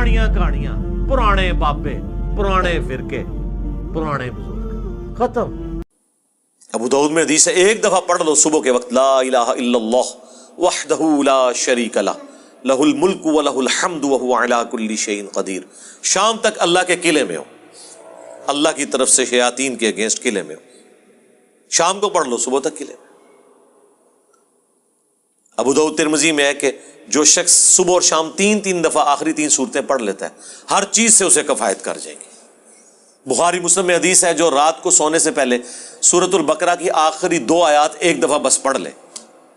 پرانیاں کہانیاں، پرانے بابے، پرانے فرقے، پرانے بزرگ، ختم۔ ابو داؤد میں حدیث ہے ایک دفعہ پڑھ لو صبح کے وقت، لا الہ الا اللہ وحدہ لا شریک لہ لہ الملک ولہ الحمد وہو علی کل شیء قدیر، شام تک اللہ کے قلعے میں ہو، اللہ کی طرف سے شیاطین کے اگینسٹ قلعے میں ہو، شام کو پڑھ لو صبح تک قلعے میں۔ ابو داؤد ترمذی میں ہے کہ جو شخص صبح اور شام تین دفعہ آخری 3 سورتیں پڑھ لیتا ہے، ہر چیز سے اسے کفایت کر جائے گی۔ بخاری مسلم میں حدیث ہے جو رات کو سونے سے پہلے سورۃ البقرہ کی آخری 2 آیات ایک دفعہ بس پڑھ لے،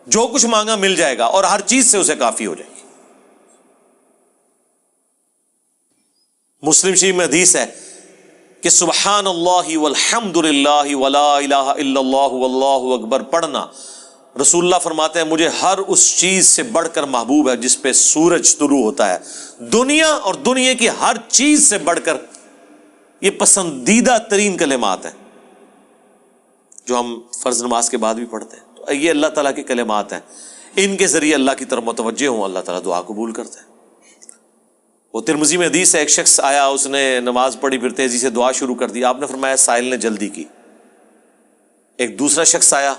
جو کچھ مانگا مل جائے گا اور ہر چیز سے اسے کافی ہو جائے گی۔ مسلم شریف میں حدیث ہے کہ سبحان اللہ والحمد للہ ولا الہ الا اللہ واللہ اکبر پڑھنا، رسول اللہ فرماتے ہیں مجھے ہر اس چیز سے بڑھ کر محبوب ہے جس پہ سورج طلوع ہوتا ہے، دنیا اور دنیا کی ہر چیز سے بڑھ کر یہ پسندیدہ ترین کلمات ہیں جو ہم فرض نماز کے بعد بھی پڑھتے ہیں۔ تو یہ اللہ تعالیٰ کے کلمات ہیں، ان کے ذریعے اللہ کی طرف متوجہ ہوں، اللہ تعالیٰ دعا قبول کرتے ہیں۔ وہ ترمذی میں حدیث ہے ایک شخص آیا، اس نے نماز پڑھی، پھر تیزی سے دعا شروع کر دی، آپ نے فرمایا سائل نے جلدی کی۔ ایک دوسرا شخص آیا،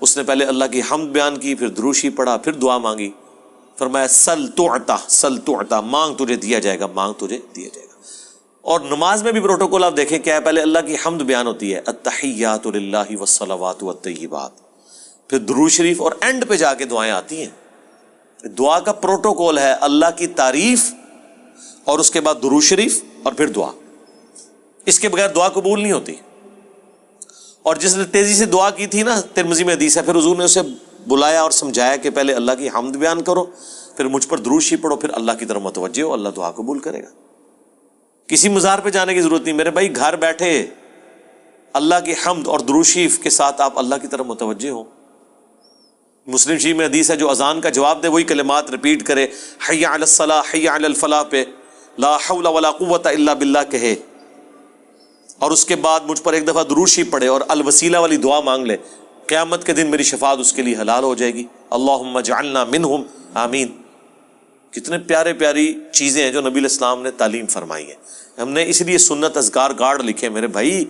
اس نے پہلے اللہ کی حمد بیان کی، پھر دروشی پڑھا، پھر دعا مانگی، فرمایا سل تعطا، مانگ تجھے دیا جائے گا، مانگ تجھے دیا جائے گا۔ اور نماز میں بھی پروٹوکول آپ دیکھیں کیا ہے، پہلے اللہ کی حمد بیان ہوتی ہے، التحیات للہ والصلوات والطیبات، پھر درود شریف، اور اینڈ پہ جا کے دعائیں آتی ہیں۔ دعا کا پروٹوکول ہے اللہ کی تعریف اور اس کے بعد درود شریف اور پھر دعا، اس کے بغیر دعا قبول نہیں ہوتی۔ اور جس نے تیزی سے دعا کی تھی نا، ترمذی میں حدیث ہے، پھر حضور نے اسے بلایا اور سمجھایا کہ پہلے اللہ کی حمد بیان کرو، پھر مجھ پر درود شریف پڑھو، پھر اللہ کی طرف متوجہ ہو، اللہ دعا قبول کرے گا۔ کسی مزار پہ جانے کی ضرورت نہیں میرے بھائی، گھر بیٹھے اللہ کی حمد اور درود شریف کے ساتھ آپ اللہ کی طرف متوجہ ہوں۔ مسلم شریف میں حدیث ہے جو اذان کا جواب دے وہی کلمات ریپیٹ کرے، حی علی الصلاح حی علی الفلاح پہ لا حول ولا قوت الا باللہ کہے، اور اس کے بعد مجھ پر ایک دفعہ درود شریف پڑھے اور الوسیلہ والی دعا مانگ لے، قیامت کے دن میری شفاعت اس کے لیے حلال ہو جائے گی۔ اللہم اجعلنا منہم، آمین۔ کتنے پیارے پیاری چیزیں ہیں جو نبی علیہ السلام نے تعلیم فرمائی ہیں۔ ہم نے اس لیے سنت اذکار کارڈ لکھے میرے بھائی،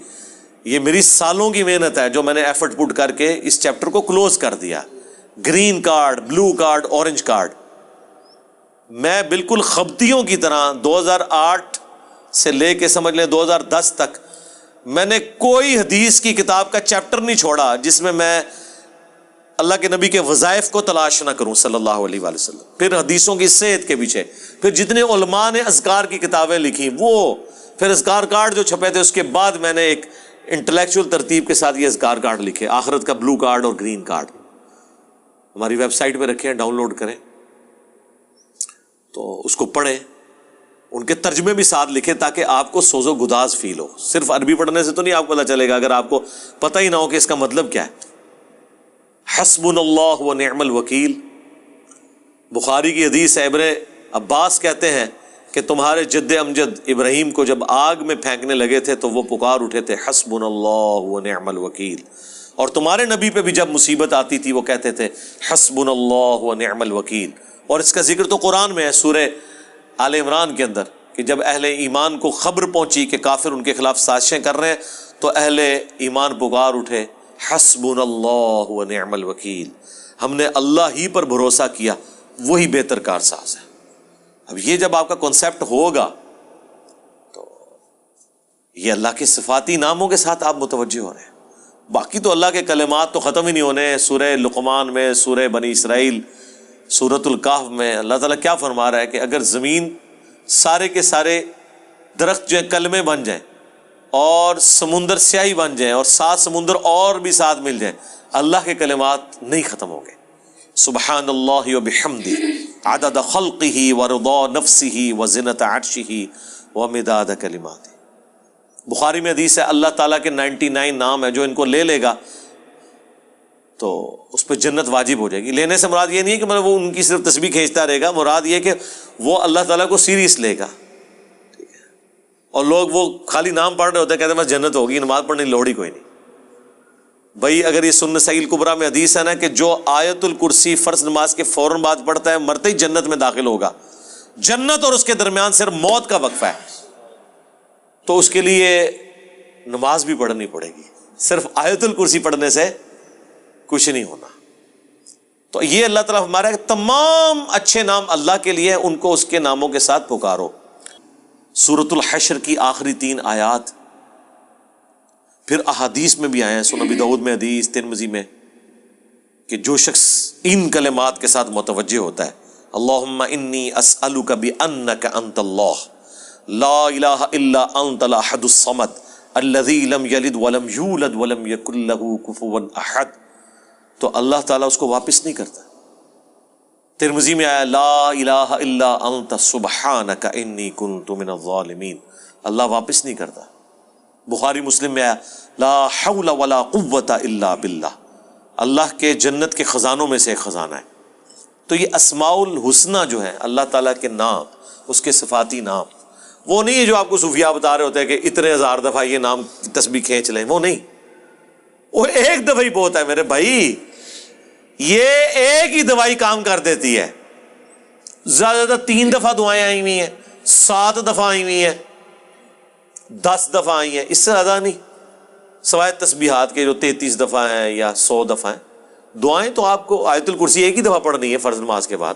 یہ میری سالوں کی محنت ہے جو میں نے ایفرٹ پٹ کر کے اس چیپٹر کو کلوز کر دیا۔ Green card, blue card, orange card, میں بالکل خبطیوں کی طرح 2008 سے لے کے سمجھ لیں 2010 تک میں نے کوئی حدیث کی کتاب کا چیپٹر نہیں چھوڑا جس میں میں اللہ کے نبی کے وظائف کو تلاش نہ کروں صلی اللہ علیہ وآلہ وسلم، پھر حدیثوں کی صحت کے پیچھے، پھر جتنے علماء نے اذکار کی کتابیں لکھی وہ، پھر اذکار کارڈ جو چھپے تھے، اس کے بعد میں نے ایک انٹلیکچوئل ترتیب کے ساتھ یہ اذکار کارڈ لکھے، آخرت کا بلو کارڈ اور گرین کارڈ، ہماری ویب سائٹ پہ رکھے ہیں، ڈاؤن لوڈ کریں تو اس کو پڑھیں، ان کے ترجمے بھی ساتھ لکھیں تاکہ آپ کو سوز و گداز فیل ہو۔ صرف عربی پڑھنے سے تو نہیں آپ کو پتہ چلے گا اگر آپ کو پتہ ہی نہ ہو کہ اس کا مطلب کیا ہے۔ حسبنا اللہ و نعم الوکیل، بخاری کی حدیث ہے، ابن عباس کہتے ہیں کہ تمہارے جد امجد ابراہیم کو جب آگ میں پھینکنے لگے تھے تو وہ پکار اٹھے تھے حسبنا اللہ و نعم الوکیل، اور تمہارے نبی پہ بھی جب مصیبت آتی تھی وہ کہتے تھے حسبنا اللہ و نعم الوکیل۔ اور اس کا ذکر تو قرآن میں ہے سورہ آل عمران کے اندر کہ جب اہل ایمان کو خبر پہنچی کہ کافر ان کے خلاف سازشیں کر رہے ہیں تو اہل ایمان پکار اٹھے حسبنا اللہ و نعم الوکیل، ہم نے اللہ ہی پر بھروسہ کیا، وہی بہتر کارساز ہے۔ اب یہ جب آپ کا کنسیپٹ ہوگا تو یہ اللہ کے صفاتی ناموں کے ساتھ آپ متوجہ ہو رہے ہیں۔ باقی تو اللہ کے کلمات تو ختم ہی نہیں ہونے، سورہ لقمان میں، سورہ بنی اسرائیل، سورۃ الکہف میں اللہ تعالیٰ کیا فرما رہا ہے کہ اگر زمین سارے کے سارے درخت جو ہیں کلمے بن جائیں اور سمندر سیاہی بن جائیں اور 7 سمندر اور بھی ساتھ مل جائیں، اللہ کے کلمات نہیں ختم ہوں گے۔ سبحان اللہ وبحمدہ عدد خلقہ ورضا نفسہ وزنۃ عرشہ ومداد کلماتہ۔ بخاری میں حدیث ہے اللہ تعالیٰ کے 99 نام ہیں جو ان کو لے لے گا تو اس پہ جنت واجب ہو جائے گی۔ لینے سے مراد یہ نہیں ہے کہ مطلب وہ ان کی صرف تسبیح کھینچتا رہے گا، مراد یہ کہ وہ اللہ تعالیٰ کو سیریس لے گا، ٹھیک ہے۔ اور لوگ وہ خالی نام پڑھ رہے ہوتے ہیں، کہتے ہیں بس جنت ہوگی، نماز پڑھنے کی لوڑ ہی کوئی نہیں۔ بھائی اگر یہ سنن نسائی الکبریٰ میں حدیث ہے نا کہ جو آیت الکرسی فرض نماز کے فوراً بعد پڑھتا ہے مرتے ہی جنت میں داخل ہوگا، جنت اور اس کے درمیان صرف موت کا وقفہ ہے، تو اس کے لیے نماز بھی پڑھنی پڑے گی، صرف آیت الکرسی پڑھنے سے کچھ نہیں ہونا۔ تو یہ اللہ تعالیٰ ہمارا تمام اچھے نام اللہ کے لیے، ان کو اس کے ناموں کے ساتھ پکارو۔ سورۃ الحشر کی آخری 3 آیات پھر احادیث میں بھی آئے ہیں، سنن ابی داؤد میں حدیث، ترمذی میں، کہ جو شخص ان کلمات کے ساتھ متوجہ ہوتا ہے، اللہم انی اسألک بانک انت اللہ لا الہ الا انت الاحد الصمد الذی لم یلد ولم یولد ولم یکن لہ کفوا احد، تو اللہ تعالیٰ اس کو واپس نہیں کرتا۔ ترمذی میں آیا لا الہ الا انت سبحانک انی کنت من الظالمین، اللہ واپس نہیں کرتا۔ بخاری مسلم میں آیا لا حول ولا قوت الا باللہ، اللہ کے جنت کے خزانوں میں سے ایک خزانہ ہے۔ تو یہ اسماء الحسنہ جو ہے اللہ تعالیٰ کے نام، اس کے صفاتی نام، وہ نہیں ہے جو آپ کو صوفیاء بتا رہے ہوتے ہیں کہ اتنے ہزار دفعہ یہ نام تسبیح کھینچ لیں، وہ نہیں، وہ ایک دفعہ ہی بہت ہے میرے بھائی، یہ ایک ہی دوائی کام کر دیتی ہے۔ زیادہ زیادہ 3 دفعہ دعائیں آئی ہوئی ہیں، 7 دفعہ آئی ہوئی ہیں، 10 دفعہ آئی ہیں، اس سے زیادہ نہیں، سوائے تسبیحات کے جو 33 دفعہ ہیں یا 100 دفعہ ہیں۔ دعائیں تو آپ کو آیت الکرسی ایک ہی دفعہ پڑھنی ہے فرض نماز کے بعد،